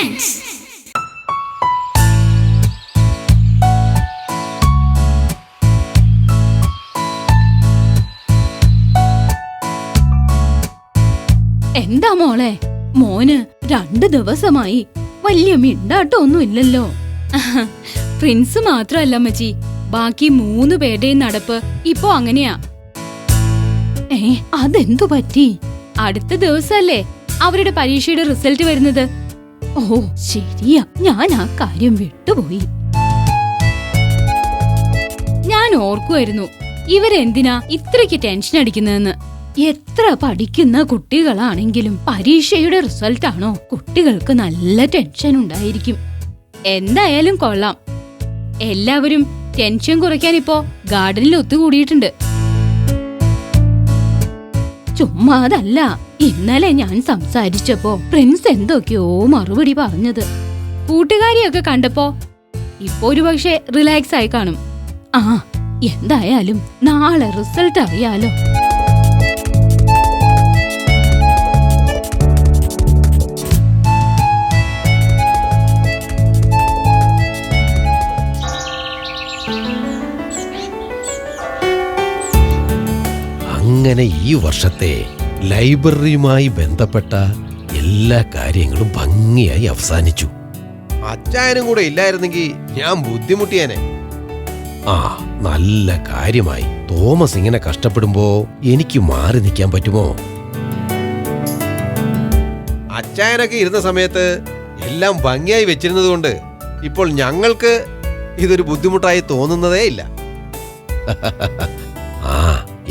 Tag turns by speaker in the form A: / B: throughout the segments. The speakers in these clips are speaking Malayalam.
A: റൊമാൻസ്. എന്താ മോളെ, മോന് 2 ദിവസമായി വലിയ മിണ്ടാട്ടൊന്നും ഇല്ലല്ലോ. പ്രിൻസ് മാത്രല്ല അമ്മച്ചി, ബാക്കി 3 പേരുടെയും നടപ്പ് ഇപ്പോ അങ്ങനെയാ. അതെന്തു പറ്റി? അടുത്ത ദിവസല്ലേ അവരുടെ പരീക്ഷയുടെ റിസൾട്ട് വരുന്നത്. ഓ ശരിയാ, ഞാൻ ആ കാര്യം വിട്ടുപോയി. ഞാൻ ഓർക്കുമായിരുന്നു ഇവരെന്തിനാ ഇത്രയ്ക്ക് ടെൻഷൻ അടിക്കുന്നതെന്ന്. എത്ര പഠിക്കുന്ന കുട്ടികളാണെങ്കിലും പരീക്ഷയുടെ റിസൾട്ടാണോ കുട്ടികൾക്ക് നല്ല ടെൻഷൻ ഉണ്ടായിരിക്കും. എന്തായാലും കൊള്ളാം, എല്ലാവരും ടെൻഷൻ കുറയ്ക്കാൻ ഇപ്പോ ഗാർഡനിൽ ഒത്തുകൂടിയിട്ടുണ്ട്. ചുമ്മാതല്ല, ഇന്നലെ ഞാൻ സംസാരിച്ചപ്പോ പ്രിൻസ് എന്തൊക്കെയോ മറുപടി പറഞ്ഞത്. കൂട്ടുകാരിയൊക്കെ കണ്ടപ്പോ ഇപ്പൊ ഒരു പക്ഷെ റിലാക്സ് ആയി കാണും. എന്തായാലും നാളെ റിസൾട്ട് അറിയാലോ.
B: അങ്ങനെ ഈ വർഷത്തെ ലൈബ്രറിയുമായി ബന്ധപ്പെട്ട എല്ലാ കാര്യങ്ങളും ഭംഗിയായി അവസാനിച്ചു.
C: അച്ചായനും കൂടെ ഇല്ലായിരുന്നെങ്കിൽ ഞാൻ ബുദ്ധിമുട്ടിയേനെ.
B: നല്ല കാര്യമായി. തോമസ് ഇങ്ങനെ കഷ്ടപ്പെടുമ്പോ എനിക്ക് മാറി നിൽക്കാൻ പറ്റുമോ?
C: അച്ചായനൊക്കെ ഇരുന്ന സമയത്ത് എല്ലാം ഭംഗിയായി വെച്ചിരുന്നത് കൊണ്ട് ഇപ്പോൾ ഞങ്ങൾക്ക് ഇതൊരു ബുദ്ധിമുട്ടായി തോന്നുന്നതേ ഇല്ല.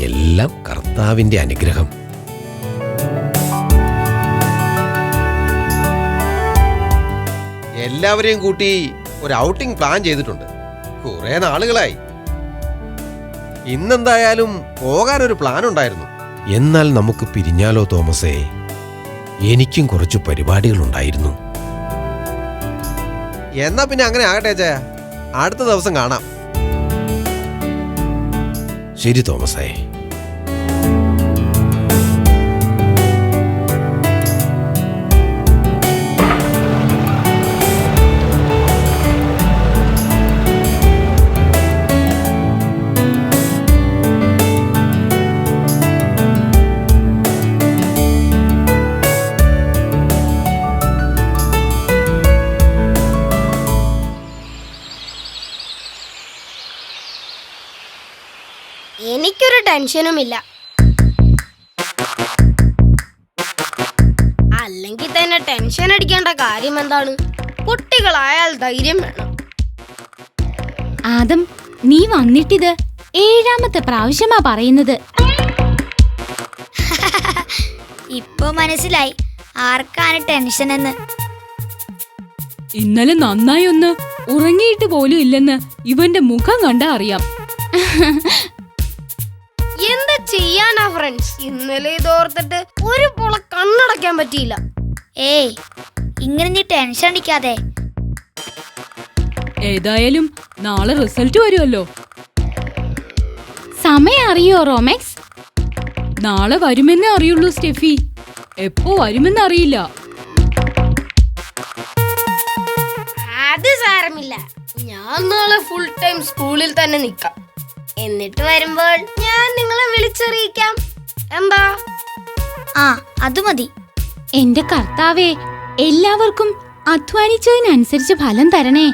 B: എല്ലാം കർത്താവിന്റെ അനുഗ്രഹം.
C: എല്ലാവരെയും കൂട്ടി ഒരു ഔട്ടിംഗ് പ്ലാൻ ചെയ്തിട്ടുണ്ട്. കുറെ നാളുകളായി. ഇന്നെന്തായാലും പോകാനൊരു പ്ലാൻ ഉണ്ടായിരുന്നു.
B: എന്നാൽ നമുക്ക് പിരിഞ്ഞാലോ തോമസേ? എനിക്കും കുറച്ചു പരിപാടികളുണ്ടായിരുന്നു.
C: എന്നാ പിന്നെ അങ്ങനെ ആകട്ടെ ചേ, അടുത്ത ദിവസം കാണാം.
B: ശരി തോമസേ.
D: എനിക്കൊരു ടെൻഷനുമില്ല. അല്ലെങ്കിൽ തന്നെ ടെൻഷൻ അടിക്കേണ്ട കാര്യം എന്താണ്? കുട്ടികളായാൽ ധൈര്യം വേണം.
A: ആദം, നീ വന്നിട്ടിത് 7ാമത്തെ പ്രാവശ്യമാ പറയുന്നത്.
E: ഇപ്പൊ മനസ്സിലായി ആർക്കാണ് ടെൻഷൻ എന്ന്.
A: ഇന്നലെ നന്നായി ഒന്ന് ഉറങ്ങിയിട്ട് പോലും ഇല്ലെന്ന് ഇവന്റെ മുഖം കണ്ടാ അറിയാം.
D: എന്താ ചെയ്യാനാ ഫ്രണ്ട്സ്, ഇന്നലെ ഇതോർത്തിട്ട് ഒരു പോള കണ്ണടയ്ക്കാൻ പറ്റിയില്ല.
E: ഏയ്, ഇങ്ങനെ നീ ടെൻഷൻ അടിക്കാതെ.
A: ഏതായാലും നാളെ റിസൾട്ട് വരുമല്ലോ. സമയം അറിയോ റോമാക്സ്? നാളെ വരുമെന്നേ അറിയുള്ളൂ സ്റ്റെഫി. എപ്പോ വരുമെന്ന് അറിയില്ല.
D: അത് സാരമില്ല, ഞാൻ നാളെ ഫുൾ ടൈം സ്കൂളിൽ തന്നെ നിൽക്കാം. എന്നിട്ട് വരുമ്പോൾ ഞാൻ നിങ്ങളെ വിളിച്ചറിയിക്കാം. എന്താ?
E: അത് മതി.
A: എന്റെ കർത്താവേ, എല്ലാവർക്കും അധ്വാനിച്ചതിനനുസരിച്ച് ഫലം തരണേ.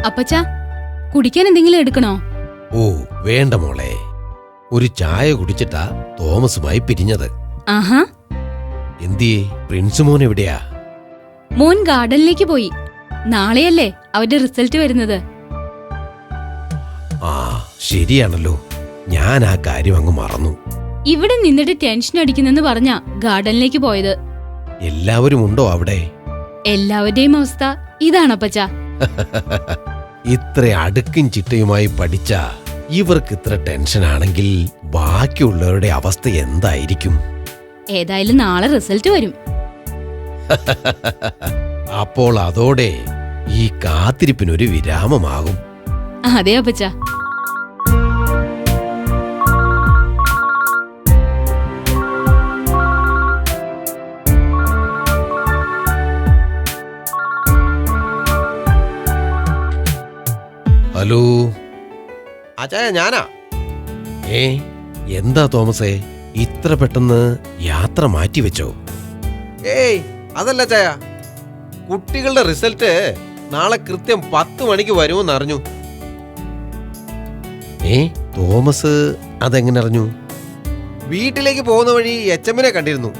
A: അപ്പച്ചാ, കുടിക്കാൻ എന്തെങ്കിലും എടുക്കണോ?
B: ഓ വേണ്ട മോളെ, ഒരു ചായ കുടിച്ചിട്ടാ തോമസുമായി പിരിഞ്ഞത്.
A: ആഹാ.
B: എന്തിയേ, പ്രിൻസ് മോൻ എവിടെയാ?
A: മോൻ ഗാർഡനിലേക്ക് പോയി. നാളെയല്ലേ അവരുടെ റിസൾട്ട് വരുന്നത്.
B: ശരിയാണല്ലോ, ഞാൻ ആ കാര്യം അങ്ങ് മറന്നു.
A: ഇവിടെ നിന്നിട്ട് ടെൻഷൻ അടിക്കുന്നെന്ന് പറഞ്ഞാ ഗാർഡനിലേക്ക് പോയത്.
B: എല്ലാവരും ഉണ്ടോ അവിടെ?
A: എല്ലാവരുടെയും അവസ്ഥ ഇതാണപ്പച്ചാ.
B: ഇത്ര അടുക്കും ചിട്ടയുമായി പഠിച്ച ഇവർക്ക് ഇത്ര ടെൻഷനാണെങ്കിൽ ബാക്കിയുള്ളവരുടെ അവസ്ഥ എന്തായിരിക്കും?
A: ഏതായാലും നാളെ റിസൾട്ട് വരും.
B: അപ്പോൾ അതോടെ ഈ കാത്തിരിപ്പിനൊരു വിരാമമാകും.
A: അതെ അപ്പച്ച.
B: ഹലോ.
C: അച്ചായ ഞാനാ.
B: എന്താ തോമസേ, ഇത്ര പെട്ടെന്ന് യാത്ര മാറ്റിവെച്ചോ?
C: ഏയ് അതല്ല ചായ, കുട്ടികളുടെ റിസൾട്ട് നാളെ കൃത്യം 10 മണിക്ക് വരുമെന്ന് അറിഞ്ഞു.
B: തോമസ് അതെങ്ങനെ അറിഞ്ഞു?
C: വീട്ടിലേക്ക് പോകുന്ന വഴി എച്ചമ്മിനെ കണ്ടിരുന്നു.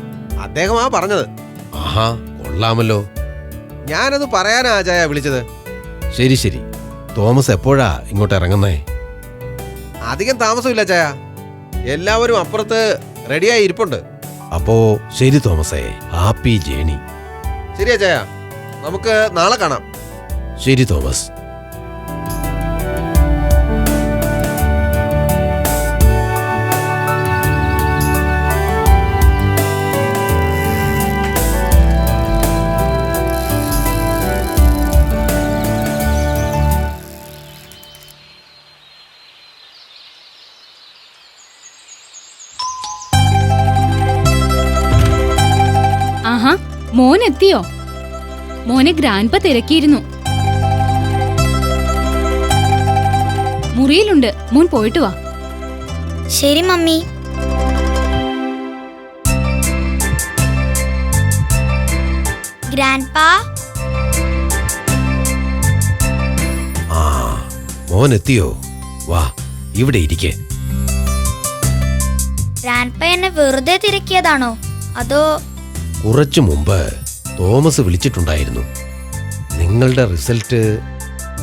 C: അദ്ദേഹമാ പറഞ്ഞത്.
B: ആഹാ, കൊള്ളാമല്ലോ.
C: ഞാനത് പറയാനാ ചായ വിളിച്ചത്.
B: ശരി ശരി. തോമസ് എപ്പോഴാ ഇങ്ങോട്ട് ഇറങ്ങുന്നേ?
C: അധികം താമസമില്ല ചായ, എല്ലാവരും അപ്പുറത്ത് റെഡിയായി ഇരിപ്പുണ്ട്.
B: അപ്പോ ശരി തോമസേ, ഹാപ്പി ജേണി.
C: ശരിയാ ചായ, നമുക്ക് നാളെ കാണാം.
B: ശരി തോമസ്.
A: ആഹാ, മോൻ എത്തിയോ? മോനെ ഗ്രാൻഡ്പ തിരക്കിയിരുന്നു. മുറിയിലുണ്ട്, മോൻ പോയിട്ട് വാ.
E: ശരി മമ്മി. ഗ്രാൻഡ്പാ.
B: ആ, മോൻ എത്തിയോ? വാ, ഇവിടെ ഇരിക്കേ.
E: ഗ്രാൻഡ്പ എന്നെ വെറുതെ തിരക്കിയതാണോ അതോ?
B: കുറച്ചു മുമ്പ് തോമസ് വിളിച്ചിട്ടുണ്ടായിരുന്നു. നിങ്ങളുടെ റിസൾട്ട്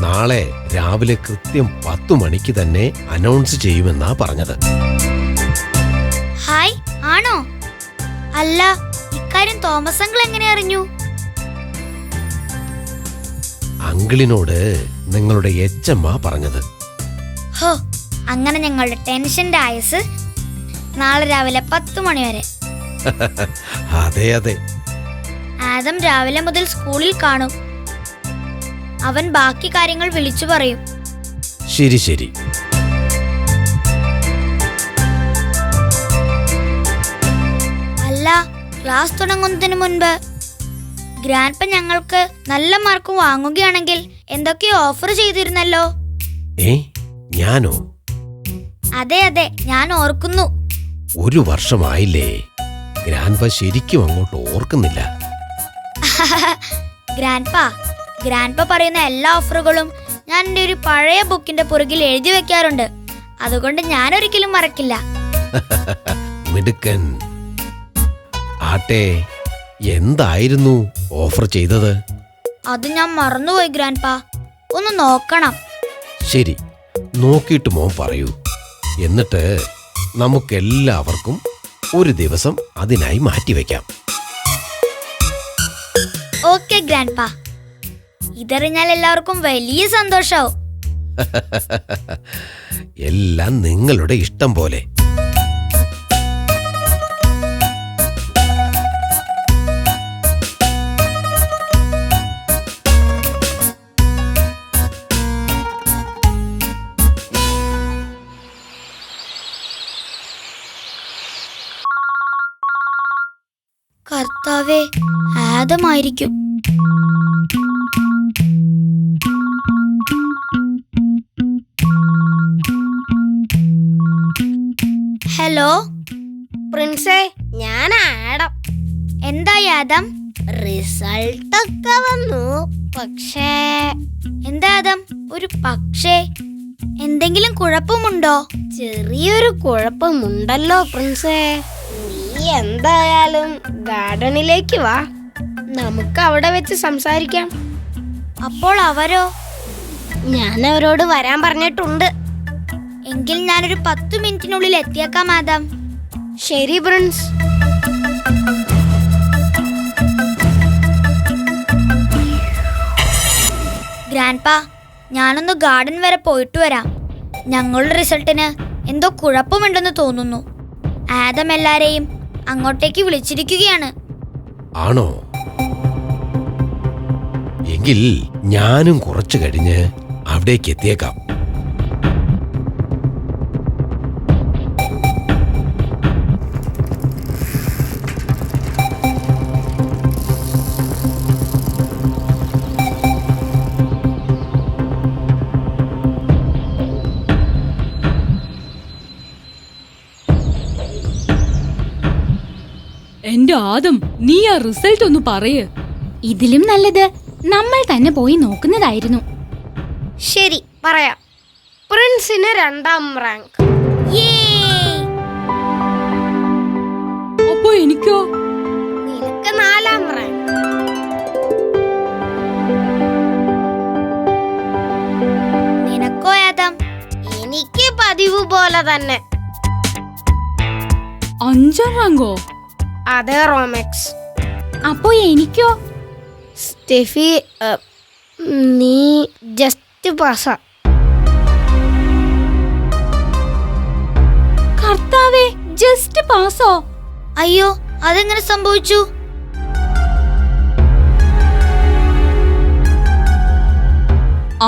B: നാളെ രാവിലെ കൃത്യം 10 മണിക്ക് തന്നെ അനൗൺസ് ചെയ്യുമെന്നാ പറഞ്ഞത്.
E: ഹായ്, ആണോ? അല്ല, ഇക്കാര്യം തോമസ് അങ്കിൾ എങ്ങനെ അറിഞ്ഞു?
B: അങ്കിളിനോട് നിങ്ങളുടെ എച്ചമ്മ പറഞ്ഞത്.
E: ഹോ, അങ്ങനെ ഞങ്ങളുടെ ടെൻഷന്റെ ആയുസ് നാളെ രാവിലെ 10 മണി വരെ.
B: അതെ അതെ.
E: ആദം രാവിലെ മുതൽ സ്കൂളിൽ കാണും. അവൻ ബാക്കി കാര്യങ്ങൾ വിളിച്ചു പറയും.
B: ശരി ശരി.
E: അല്ല, ക്ലാസ് തുടങ്ങുന്നതിന് മുൻപ് ഗ്രാൻഡ്പ ഞങ്ങൾക്ക് നല്ല മാർക്ക് വാങ്ങുകയാണെങ്കിൽ എന്തൊക്കെയോ ഓഫർ ചെയ്തിരുന്നല്ലോ.
B: ഞാനോ?
E: അതെ അതെ, ഞാൻ ഓർക്കുന്നു.
B: 1 വർഷമായില്ലേ, ഗ്രാൻഡ്പ ശരിക്കും അങ്ങോട്ട് ഓർക്കുന്നില്ല.
E: ഗ്രാൻഡ്പ പറയുന്ന എല്ലാ ഓഫറുകളും ഞാൻ എൻ്റെ ഒരു പഴയ ബുക്കിന്റെ പുറകിൽ എഴുതി വെക്കാറുണ്ട്. അതുകൊണ്ട് ഞാൻ ഒരിക്കലും മറക്കില്ല.
B: മിടുക്കൻ. ആട്ടെ, എന്തായിരുന്നു ഓഫർ ചെയ്തത്?
E: അത് ഞാൻ മറന്നുപോയി ഗ്രാൻഡ്പ, ഒന്ന് നോക്കണം.
B: ശരി, നോക്കിയിട്ട് മോൻ പറയൂ. എന്നിട്ട് നമുക്കെല്ലാവർക്കും ഒരു ദിവസം അതിനായി മാറ്റിവെക്കാം.
E: ഓക്കെ ഗ്രാൻഡ്പ, ഇതറിഞ്ഞാൽ എല്ലാവർക്കും വലിയ സന്തോഷാവും.
B: എല്ലാം നിങ്ങളുടെ ഇഷ്ടം പോലെ.
E: കർത്താവേ, ആദമായിരിക്കും. ഹലോ
D: പ്രിൻസേ, ഞാൻ ആഡം.
E: എന്തായി ആദം?
D: റിസൾട്ട് ഒക്കെ വന്നു, പക്ഷേ
E: എന്താ ആദം ഒരു പക്ഷേ? എന്തെങ്കിലും കുഴപ്പമുണ്ടോ?
D: ചെറിയൊരു കുഴപ്പമുണ്ടല്ലോ പ്രിൻസേ. നീ എന്തായാലും ഗാർഡനിലേക്ക് വാ, നമുക്ക് അവിടെ വെച്ച് സംസാരിക്കാം.
E: അപ്പോൾ അവരോ?
D: ഞാൻ അവരോട് വരാൻ പറഞ്ഞിട്ടുണ്ട്.
E: എങ്കിൽ ഞാനൊരു 10 മിനിറ്റിനുള്ളിൽ എത്തിയേക്കാം ആദം.
D: ശരി പ്രിൻസ്.
E: ഗ്രാൻഡ്പ, ഞാനൊന്ന് ഗാർഡൻ വരെ പോയിട്ട് വരാം. ഞങ്ങളുടെ റിസൾട്ടിന് എന്തോ കുഴപ്പമുണ്ടെന്ന് തോന്നുന്നു. ആദം എല്ലാരെയും അങ്ങോട്ടേക്ക് വിളിച്ചിരിക്കുകയാണ്.
B: ആണോ? എങ്കിൽ ഞാനും കുറച്ചു കഴിഞ്ഞ് അവിടേക്ക് എത്തിയേക്കാം.
A: എന്റെ ആദം, നീ ആ റിസൾട്ട് ഒന്ന് പറയ്. ഇതിലും നല്ലത് നമ്മൾ തന്നെ പോയി നോക്കുന്നതായിരുന്നു.
D: ശരി, പറയാം. പ്രിൻസിന് 2ാം റാങ്ക്.
A: അപ്പോ എനിക്കോ?
D: നിനക്ക് 4ാം റാങ്ക്.
E: നിനക്കോ ആദം?
D: എനിക്ക് പതിവ് പോലെ തന്നെ.
A: 5ാം റാങ്കോ?
D: അതെ റോമെക്സ്.
A: അപ്പോ എനിക്കോ?
D: സ്റ്റെഫി, നീ ജസ്റ്റ് പാസാ.
A: കർത്താവേ, ജസ്റ്റ് പാസോ?
E: അയ്യോ, അതെങ്ങനെ സംഭവിച്ചു?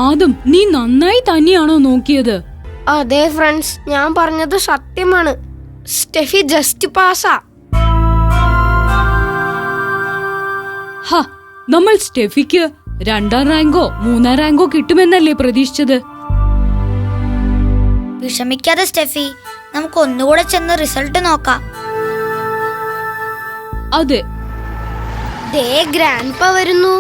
A: ആദം, നീ നന്നായി തന്നെയാണോ നോക്കിയത്?
D: അതെ ഫ്രണ്ട്സ്, ഞാൻ പറഞ്ഞത് സത്യമാണ്. Steffi just പാസാ.
A: ഹ, നമ്മൾ സ്റ്റെഫിക്ക് 2ാം റാങ്കോ 3ാം റാങ്കോ കിട്ടുമെന്നല്ലേ പ്രതീക്ഷിച്ചത്?
E: വിഷമിക്കാതെ സ്റ്റെഫി, നമുക്ക് ഒന്നുകൂടെ ചെന്ന് റിസൾട്ട് നോക്കാം.
A: അതെ.
D: ദേ ഗ്രാൻഡ്പ വരുന്നു.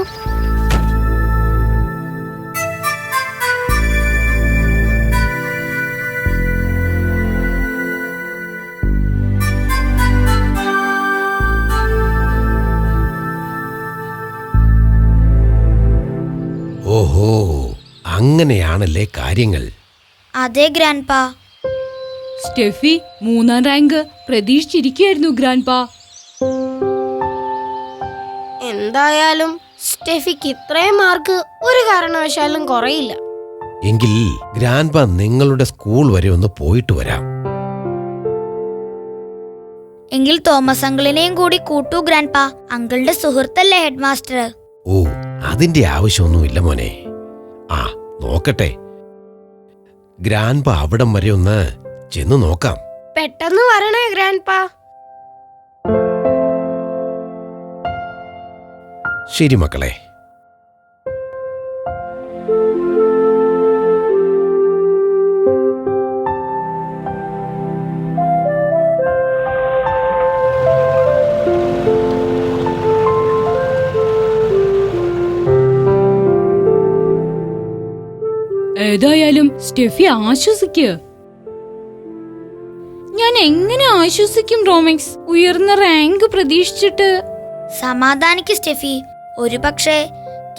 B: ഓഹോ, അങ്ങനെയാണല്ലേ കാര്യങ്ങൾ.
E: അതെ ഗ്രാൻഡ്പ.
A: സ്റ്റെഫി 3ാം റാങ്ക് പ്രതീക്ഷിച്ചിരിക്കുകയായിരുന്നു ഗ്രാൻഡ്പ.
D: എന്തായാലും സ്റ്റെഫിക്ക് ഇത്രയും മാർക്ക് ഒരു കാരണവശാലും കുറയില്ല.
B: എങ്കിൽ ഗ്രാൻഡ്പ നിങ്ങളുടെ സ്കൂൾ വരെ ഒന്ന് പോയിട്ട് വരാം.
E: എങ്കിൽ തോമസ് അങ്കിളിനെയും കൂടി കൂട്ടൂ ഗ്രാൻഡ്പ. അങ്കിളുടെ സുഹൃത്തല്ലേ ഹെഡ് മാസ്റ്റർ.
B: ഓ, അതിന്റെ ആവശ്യമൊന്നുമില്ല മോനെ. ആ, നോക്കട്ടെ. ഗ്രാൻഡ്പ അവിടം വരെ ഒന്ന് ചെന്ന് നോക്കാം.
D: പെട്ടെന്ന് വരണേ ഗ്രാൻഡ്പ.
B: ശരി മക്കളെ.
A: ഏതായാലും സ്റ്റെഫി ആശ്വസിക്ക്. ഞാൻ എങ്ങനെ ആശ്വസിക്കും റോമെക്സ്, ഉയർന്ന റാങ്ക് പ്രതീക്ഷിച്ചിട്ട്?
E: സമാധാനിക്ക് സ്റ്റെഫി. ഒരു പക്ഷേ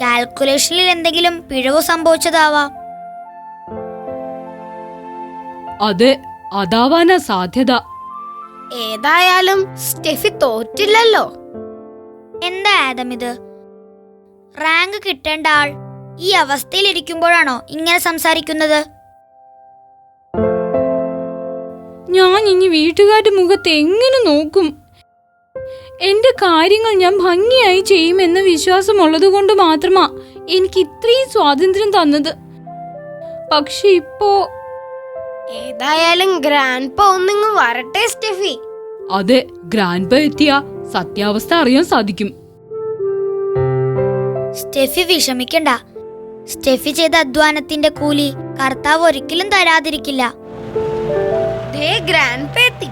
E: കാൽക്കുലേഷനിൽ എന്തെങ്കിലും പിഴവ് സംഭവിച്ചതാവാം.
A: അതെ, അതാവാനാ സാധ്യത.
D: ഏതായാലും സ്റ്റെഫി തോറ്റില്ലല്ലോ.
E: എന്താ ആദം ഇത്? റാങ്ക് കിട്ടേണ്ട ആൾ ഈ അവസ്ഥയിൽ ഇരിക്കുമ്പോഴാണോ ഇങ്ങനെ സംസാരിക്കുന്നത്?
A: ഞാൻ ഇനി വീട്ടുകാരുടെ മുഖത്ത് എങ്ങനെ നോക്കും? എന്റെ കാര്യങ്ങൾ ഞാൻ ഭംഗിയായി ചെയ്യുമെന്ന വിശ്വാസമുള്ളത് കൊണ്ട് മാത്രമാ എനിക്ക് ഇത്രയും സ്വാതന്ത്ര്യം തന്നത്. പക്ഷെ ഇപ്പോ
D: ഏതായാലും ഗ്രാൻഡ്പ ഒന്നിങ്ങ് വരട്ടെ സ്റ്റെഫി.
A: അതെ, ഗ്രാൻഡ്പ എത്തിയ സത്യാവസ്ഥ അറിയാൻ സാധിക്കും.
E: സ്റ്റെഫി വിഷമിക്കണ്ട. സ്റ്റെഫി ചെയ്ത അധ്വാനത്തിന്റെ കൂലി കർത്താവ് ഒരിക്കലും തരാതിരിക്കില്ല.
D: ദേ ഗ്രാൻഡ്പ എത്തി.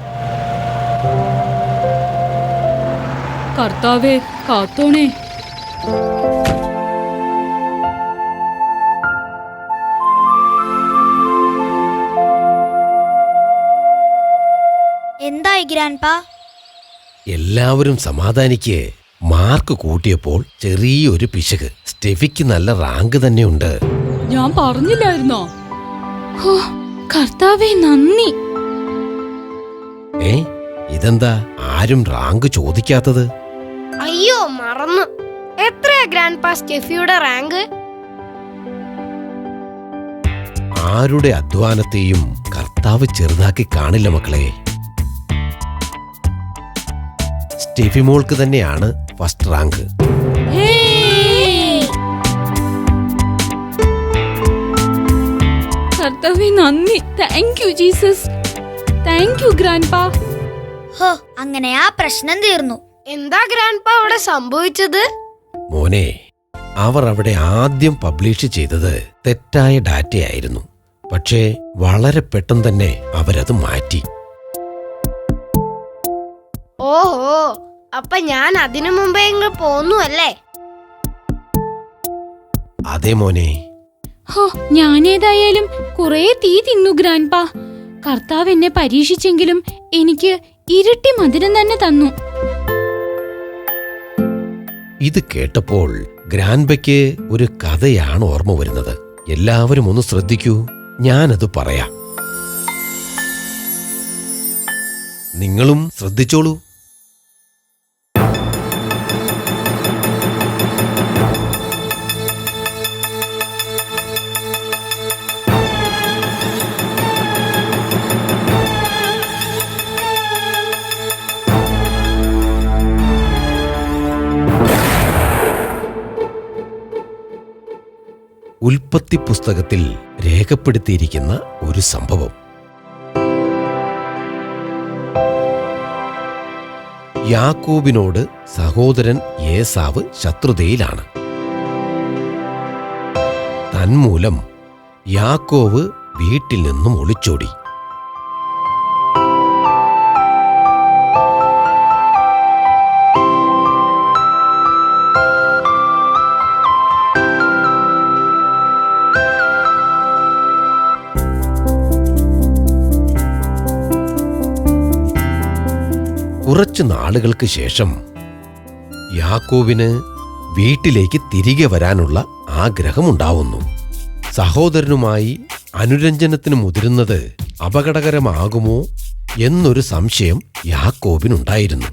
A: കർത്താവേ, കാത്തോണേ.
E: എന്തായി ഗ്രാൻഡ്പ?
B: എല്ലാവരും സമാധാനിക്ക്. മാർക്ക് കൂട്ടിയപ്പോൾ ചെറിയൊരു പിശക്. സ്റ്റെഫിക്ക് നല്ല റാങ്ക് തന്നെയുണ്ട്.
A: ഞാൻ പറഞ്ഞില്ലായിരുന്നോ? ഹോ, കർത്താവേ നന്ദി.
B: ഇതെന്താ ആരും റാങ്ക് ചോദിക്കാത്തത്?
D: അയ്യോ, മറന്നു. എത്രയാ ഗ്രാൻഡ്പ സ്റ്റെഫിയുടെ റാങ്ക്?
B: ആരുടെ അധ്വാനത്തെയും കർത്താവ് ചെറുതാക്കി കാണില്ല മക്കളെ. സ്റ്റെഫി മോൾക്ക് തന്നെയാണ് ഫസ്റ്റ് റാങ്ക്.
A: കർത്താവേ നന്ദി. Thank you Jesus. Thank you grandpa.
E: ഹോ, അങ്ങനെ ആ പ്രശ്നം തീർന്നു.
D: എന്താ ഗ്രാൻഡ്പാ അവിടെ സംഭവിച്ചത്?
B: മോനെ, അവർ അവിടെ ആദ്യം പബ്ലിഷ് ചെയ്തത് തെറ്റായ ഡാറ്റയായിരുന്നു. പക്ഷേ വളരെ പെട്ടെന്ന് തന്നെ അവരത് മാറ്റി.
D: ഓഹോ, അപ്പൊ ഞാൻ അതിനു മുമ്പേ ഇങ്ങ് പോന്നു അല്ലേ?
B: അതേ മോനെ.
A: ഹോ, ഞാനേതായാലും കുറെ തീ തിന്നു ഗ്രാൻഡ്പാ. കർത്താവ് എന്നെ പരീക്ഷിച്ചെങ്കിലും എനിക്ക് ഇരട്ടി മധുരം തന്നെ തന്നു.
B: ഇത് കേട്ടപ്പോൾ ഗ്രാൻഡ്പയ്ക്ക് ഒരു കഥയാണ് ഓർമ്മ വരുന്നത്. എല്ലാവരും ഒന്ന് ശ്രദ്ധിക്കൂ, ഞാനത് പറയാം. നിങ്ങളും ശ്രദ്ധിച്ചോളൂ. ഉൽപ്പത്തി പുസ്തകത്തിൽ രേഖപ്പെടുത്തിയിരിക്കുന്ന ഒരു സംഭവം. യാക്കോബിനോട് സഹോദരൻ ഏസാവ് ശത്രുതയിലാണ്. തന്മൂലം യാക്കോബ് വീട്ടിൽ നിന്നും ഒളിച്ചോടി. കുറച്ചു നാളുകൾക്ക് ശേഷം യാക്കോബിന് വീട്ടിലേക്ക് തിരികെ വരാനുള്ള ആഗ്രഹമുണ്ടാവുന്നു. സഹോദരനുമായി അനുരഞ്ജനത്തിന് മുതിരുന്നത് അപകടകരമാകുമോ എന്നൊരു സംശയം യാക്കോബിനുണ്ടായിരുന്നു.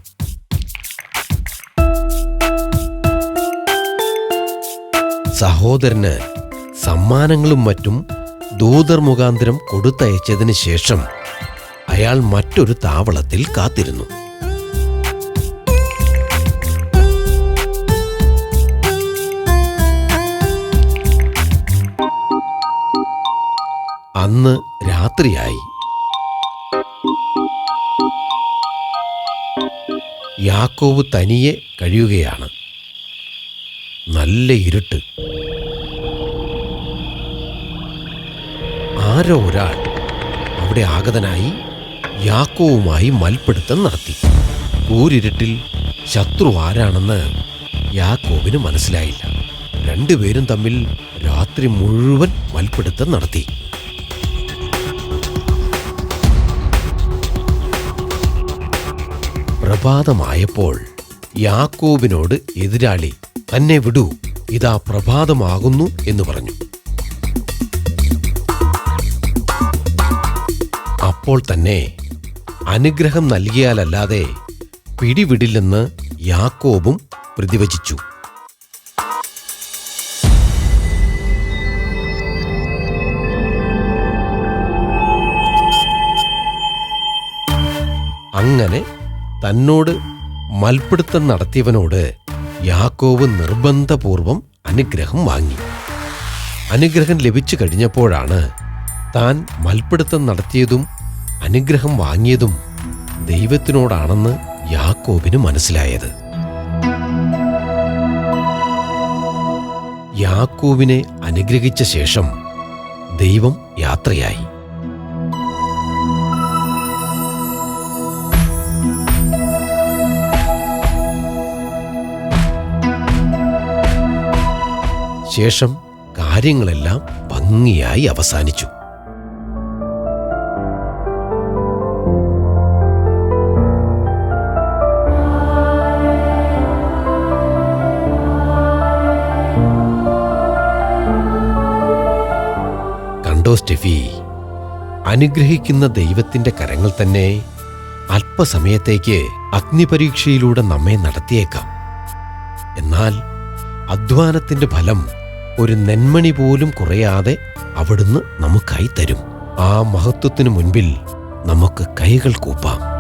B: സഹോദരന് സമ്മാനങ്ങളും മറ്റും ദൂതർ മുഖാന്തരം കൊടുത്തയച്ചതിന് ശേഷം അയാൾ മറ്റൊരു താവളത്തിൽ കാത്തിരുന്നു. അന്ന് രാത്രിയായി. യാക്കോബ് തനിയെ കഴിയുകയാണ്. നല്ല ഇരുട്ട്. ആരോ ഒരാൾ അവിടെ ആഗതനായി യാക്കോവുമായി മൽപ്പിടുത്തം നടത്തി. കൂരിരുട്ടിൽ ശത്രു ആരാണെന്ന് യാക്കോബിന് മനസ്സിലായില്ല. രണ്ടുപേരും തമ്മിൽ രാത്രി മുഴുവൻ മൽപ്പിടുത്തം നടത്തി. പ്രഭാതമായപ്പോൾ യാക്കോബിനോട് എതിരാളി തന്നെ വിടൂ, ഇതാ പ്രഭാതമാകുന്നു എന്ന് പറഞ്ഞു. അപ്പോൾ തന്നെ അനുഗ്രഹം നൽകിയാലല്ലാതെ പിടിവിടില്ലെന്ന് യാക്കോബും പ്രതിവചിച്ചു. അങ്ങനെ തന്നോട് മൽപ്പിടുത്തം നടത്തിയവനോട് യാക്കോബ് നിർബന്ധപൂർവം അനുഗ്രഹം വാങ്ങി. അനുഗ്രഹം ലഭിച്ചു കഴിഞ്ഞപ്പോഴാണ് താൻ മൽപ്പിടുത്തം നടത്തിയതും അനുഗ്രഹം വാങ്ങിയതും ദൈവത്തിനോടാണെന്ന് യാക്കോബിന് മനസ്സിലായത്. യാക്കോബിനെ അനുഗ്രഹിച്ച ശേഷം ദൈവം യാത്രയായി. ശേഷം കാര്യങ്ങളെല്ലാം ഭംഗിയായി അവസാനിച്ചു. കണ്ടോ സ്റ്റെഫി, അനുഗ്രഹിക്കുന്ന ദൈവത്തിന്റെ കരങ്ങൾ തന്നെ അല്പസമയത്തേക്ക് അഗ്നിപരീക്ഷയിലൂടെ നമ്മെ നടത്തിയേക്കാം. എന്നാൽ അധ്വാനത്തിന്റെ ഫലം ഒരു നെന്മണി പോലും കുറയാതെ അവിടുന്ന് നമുക്കായി തരും. ആ മഹത്വത്തിനു മുൻപിൽ നമുക്ക് കൈകൾ കൂപ്പാം.